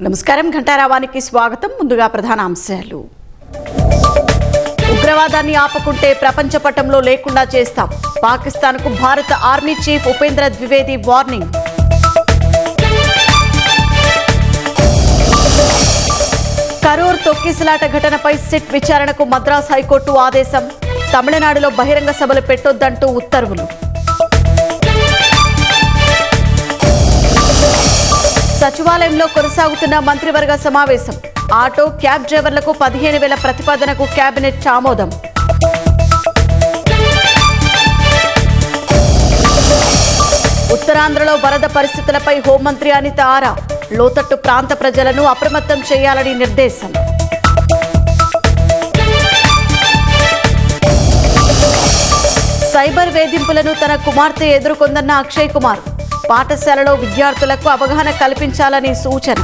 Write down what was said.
నమస్కారం ఘంటారావానికి స్వాగతం. ముందుగా ప్రధాన అంశాలు. ఉగ్రవాదాన్ని ఆపకుంటే ప్రపంచ పటంలో లేకుండా చేస్తాం. పాకిస్తాన్కు భారత army chief Upendra Dwivedi warning. Karur తొక్కిసలాట ఘటనపై సిట్ విచారణకు మద్రాస్ హైకోర్టు ఆదేశం. తమిళనాడులో బహిరంగ సభలు పెట్టొద్దంటూ ఉత్తర్వులు. సచివాలయంలో కొనసాగుతున్న మంత్రివర్గ సమావేశం. ఆటో క్యాబ్ డ్రైవర్లకు 15,000 ప్రతిపాదనకు కేబినెట్ ఆమోదం. ఉత్తరాంధ్రలో వరద పరిస్థితులపై హోంమంత్రి అనిత ఆరా. లోతట్టు ప్రాంత ప్రజలను అప్రమత్తం చేయాలని నిర్దేశం. సైబర్ వేధింపులను తన కుమార్తె ఎదుర్కొందన్న అక్షయ్ కుమార్. పాఠశాలలో విద్యార్థులకు అవగాహన కల్పించాలని సూచన.